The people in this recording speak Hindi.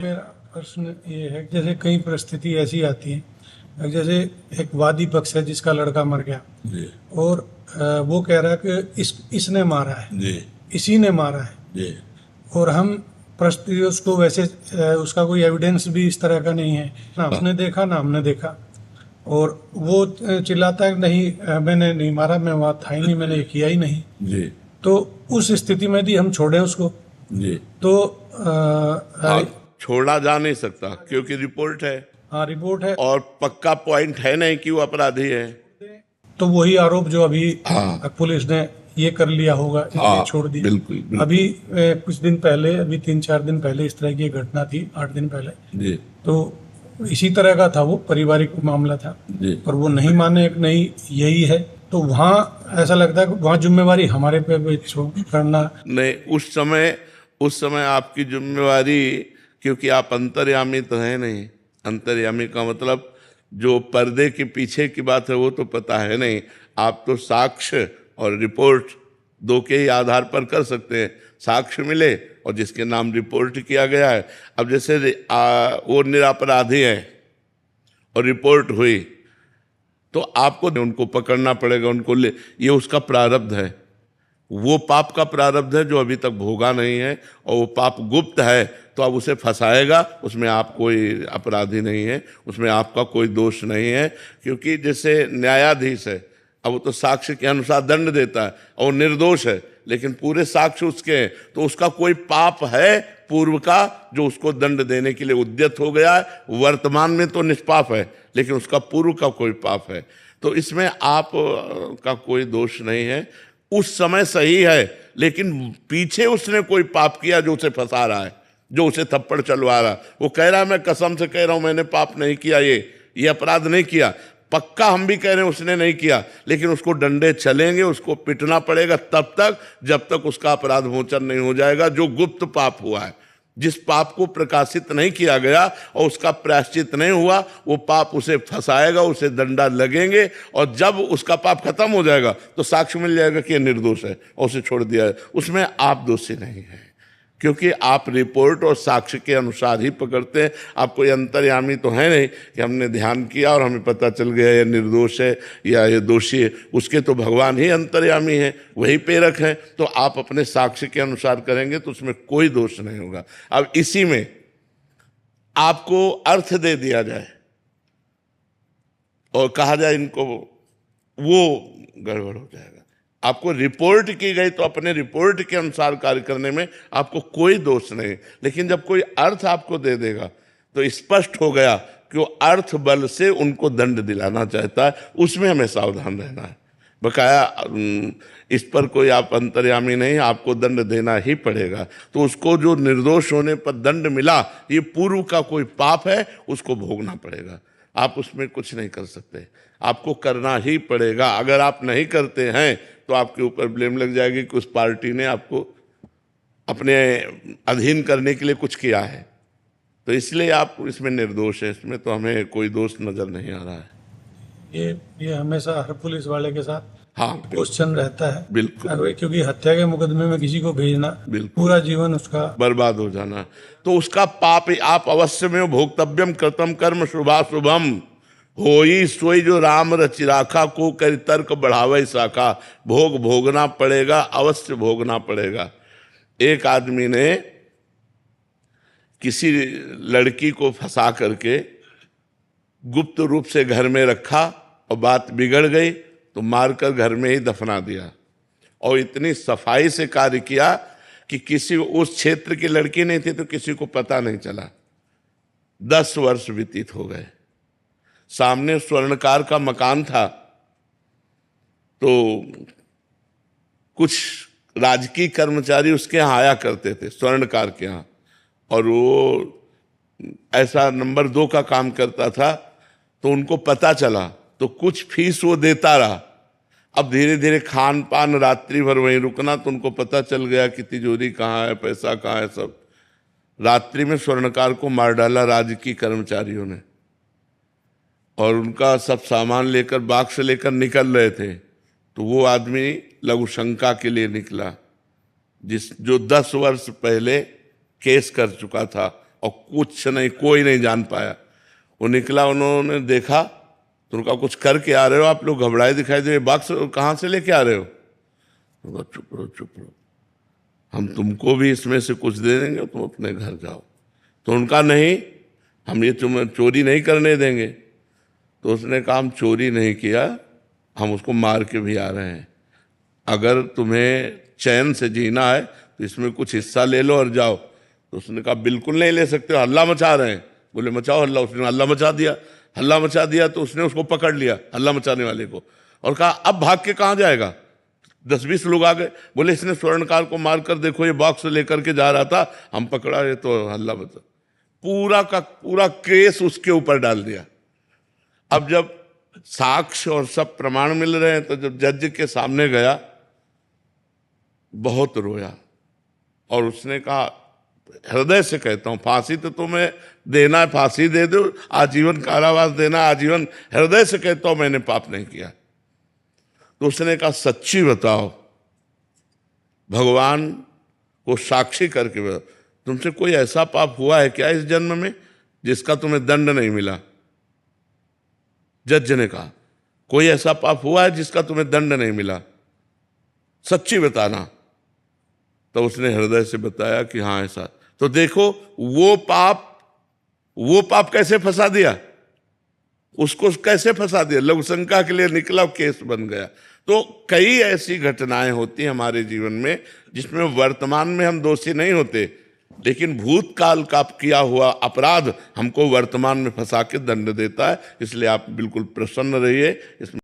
मेरा प्रश्न ये है कि जैसे कई परिस्थिति ऐसी आती है, जैसे एक वादी पक्ष है जिसका लड़का मर गया जी और वो कह रहा है कि इसने मारा है, जी इसी ने मारा है। जी और हम परिस्थिति उसको वैसे उसका कोई एविडेंस भी इस तरह का नहीं है, ना उसने देखा ना हमने देखा। और वो चिल्लाता है कि नहीं मैंने नहीं मारा, मैं वहाँ था ही नहीं, मैंने ये किया ही नहीं। जी तो उस स्थिति में भी हम छोड़ें उसको? जी तो हाँ, छोड़ा जा नहीं सकता क्योंकि रिपोर्ट है हाँ, रिपोर्ट है। और पक्का पॉइंट है नहीं कि वो अपराधी है। तो वही आरोप जो अभी हाँ पुलिस ने ये कर लिया होगा, इसलिए हाँ छोड़ दिया। बिल्कुल बिल्कुल। अभी कुछ दिन पहले, अभी 3-4 दिन पहले इस तरह की एक घटना थी, 8 दिन पहले। जी तो इसी तरह का था, वो पारिवारिक मामला था। जी पर वो नहीं माने कि नहीं यही है, तो वहाँ ऐसा लगता है कि वहाँ जिम्मेवारी हमारे पे भी करना। नहीं, उस समय आपकी जिम्मेवारी, क्योंकि आप अंतर्यामी तो है नहीं। अंतर्यामी का मतलब जो पर्दे के पीछे की बात है वो तो पता है नहीं। आप तो साक्ष्य और रिपोर्ट दो के ही आधार पर कर सकते हैं। साक्ष्य मिले और जिसके नाम रिपोर्ट किया गया है। अब जैसे वो निरपराधी है और रिपोर्ट हुई तो आपको उनको पकड़ना पड़ेगा, उनको ये उसका प्रारब्ध है। वो पाप का प्रारब्ध है जो अभी तक भोगा नहीं है, और वो पाप गुप्त है तो अब उसे फंसाएगा। उसमें आप कोई अपराधी नहीं है, उसमें आपका कोई दोष नहीं है। क्योंकि जैसे न्यायाधीश है, अब वो तो साक्ष्य के अनुसार दंड देता है और वो निर्दोष है, लेकिन पूरे साक्ष्य उसके हैं, तो उसका कोई पाप है पूर्व का जो उसको दंड देने के लिए उद्यत हो गया है। वर्तमान में तो निष्पाप है, लेकिन उसका पूर्व का कोई पाप है। तो इसमें आप का कोई दोष नहीं है। उस समय सही है, लेकिन पीछे उसने कोई पाप किया जो उसे फंसा रहा है, जो उसे थप्पड़ चलवा रहा है। वो कह रहा है मैं कसम से कह रहा हूं मैंने पाप नहीं किया, ये अपराध नहीं किया। पक्का हम भी कह रहे हैं उसने नहीं किया, लेकिन उसको डंडे चलेंगे, उसको पिटना पड़ेगा तब तक जब तक उसका अपराध मोचन नहीं हो जाएगा। जो गुप्त पाप हुआ है, जिस पाप को प्रकाशित नहीं किया गया और उसका प्रायश्चित नहीं हुआ, वो पाप उसे फंसाएगा, उसे दंडा लगेंगे। और जब उसका पाप खत्म हो जाएगा तो साक्ष्य मिल जाएगा कि ये निर्दोष है और उसे छोड़ दिया है। उसमें आप दोषी नहीं हैं, क्योंकि आप रिपोर्ट और साक्ष्य के अनुसार ही पकड़ते हैं। आप कोई अंतर्यामी तो है नहीं कि हमने ध्यान किया और हमें पता चल गया ये निर्दोष है या ये दोषी है। उसके तो भगवान ही अंतर्यामी है, वही प्रेरक है। तो आप अपने साक्ष्य के अनुसार करेंगे तो उसमें कोई दोष नहीं होगा। अब इसी में आपको अर्थ दे दिया जाए और कहा जाए इनको, वो गड़बड़ हो जाएगा। आपको रिपोर्ट की गई तो अपने रिपोर्ट के अनुसार कार्य करने में आपको कोई दोष नहीं। लेकिन जब कोई अर्थ आपको दे देगा तो स्पष्ट हो गया कि वो अर्थ बल से उनको दंड दिलाना चाहता है। उसमें हमें सावधान रहना है। बकाया इस पर कोई आप अंतर्यामी नहीं, आपको दंड देना ही पड़ेगा। तो उसको जो निर्दोष होने पर दंड मिला, ये पूर्व का कोई पाप है, उसको भोगना पड़ेगा। आप उसमें कुछ नहीं कर सकते, आपको करना ही पड़ेगा। अगर आप नहीं करते हैं तो आपके ऊपर ब्लेम लग जाएगी कि उस पार्टी ने आपको अपने अधीन करने के लिए कुछ किया है। तो इसलिए आप इसमें निर्दोष है, इसमें तो हमें कोई दोष नजर नहीं आ रहा है। ये हमेशा हर पुलिस वाले के साथ हाँ क्वेश्चन रहता है। बिल्कुल क्योंकि हत्या के मुकदमे में किसी को भेजना, बिल्कुल पूरा जीवन उसका बर्बाद हो जाना, तो उसका पाप आप अवश्य में भोक्तव्यम कृतम कर्म शुभाशुभम होई सोई जो राम रचि राखा को कर तर्क बढ़ावे शाखा। भोग भोगना पड़ेगा, अवश्य भोगना पड़ेगा। एक आदमी ने किसी लड़की को फंसा करके गुप्त रूप से घर में रखा और बात बिगड़ गई तो मारकर घर में ही दफना दिया। और इतनी सफाई से कार्य किया कि किसी उस क्षेत्र की लड़की नहीं थी तो किसी को पता नहीं चला। 10 वर्ष व्यतीत हो गए। सामने स्वर्णकार का मकान था, तो कुछ राजकीय कर्मचारी उसके यहाँ आया करते थे, स्वर्णकार के यहाँ, और वो ऐसा नंबर 2 का काम करता था। तो उनको पता चला तो कुछ फीस वो देता रहा। अब धीरे धीरे खान पान, रात्रि भर वहीं रुकना, तो उनको पता चल गया कि तिजोरी कहाँ है, पैसा कहाँ है सब। रात्रि में स्वर्णकार को मार डाला राजकीय कर्मचारियों ने, और उनका सब सामान लेकर बाक्स लेकर निकल रहे थे। तो वो आदमी लघु शंका के लिए निकला, जो 10 वर्ष पहले केस कर चुका था और कुछ नहीं, कोई नहीं जान पाया। वो निकला, उन्होंने देखा तो उनका कुछ करके आ रहे हो आप लोग, घबराए दिखाई दे, बॉक्स कहाँ से लेके आ रहे हो? उनका चुप रहो चुप रहो, हम तुमको भी इसमें से कुछ दे देंगे, तुम अपने घर जाओ। तो उनका नहीं, हम ये तुम्हें चोरी नहीं करने देंगे। तो उसने कहा हम चोरी नहीं किया, हम उसको मार के भी आ रहे हैं। अगर तुम्हें चैन से जीना है तो इसमें कुछ हिस्सा ले लो और जाओ। तो उसने कहा बिल्कुल नहीं ले सकते, हल्ला मचा रहे हैं। बोले मचाओ हल्ला। उसने हल्ला मचा दिया। हल्ला मचा दिया तो उसने उसको पकड़ लिया, हल्ला मचाने वाले को, और कहा अब भाग के कहाँ जाएगा? 10-20 लोग आ गए। बोले इसने स्वर्णकार को मार कर देखो, ये बॉक्स लेकर के जा रहा था, हम पकड़ा, ये तो हल्ला मचा। पूरा का पूरा केस उसके ऊपर डाल दिया। अब जब साक्ष्य और सब प्रमाण मिल रहे हैं तो जब जज के सामने गया, बहुत रोया और उसने कहा हृदय से कहता हूं, फांसी तो तुम्हें देना है, फांसी दे दो, आजीवन कारावास देना, आजीवन। हृदय से कहता हूं मैंने पाप नहीं किया। तो उसने कहा सच्ची बताओ, भगवान को साक्षी करके बताओ, तुमसे कोई ऐसा पाप हुआ है क्या इस जन्म में जिसका तुम्हें दंड नहीं मिला? जज ने कहा कोई ऐसा पाप हुआ है जिसका तुम्हें दंड नहीं मिला, सच्ची बताना। तो उसने हृदय से बताया कि हाँ ऐसा। तो देखो वो पाप कैसे फंसा दिया, उसको कैसे फंसा दिया, लघु शंका के लिए निकला, केस बन गया। तो कई ऐसी घटनाएं होती हैं हमारे जीवन में जिसमें वर्तमान में हम दोषी नहीं होते, लेकिन भूतकाल का किया हुआ अपराध हमको वर्तमान में फंसा के दंड देता है। इसलिए आप बिल्कुल प्रसन्न रहिए। इसमें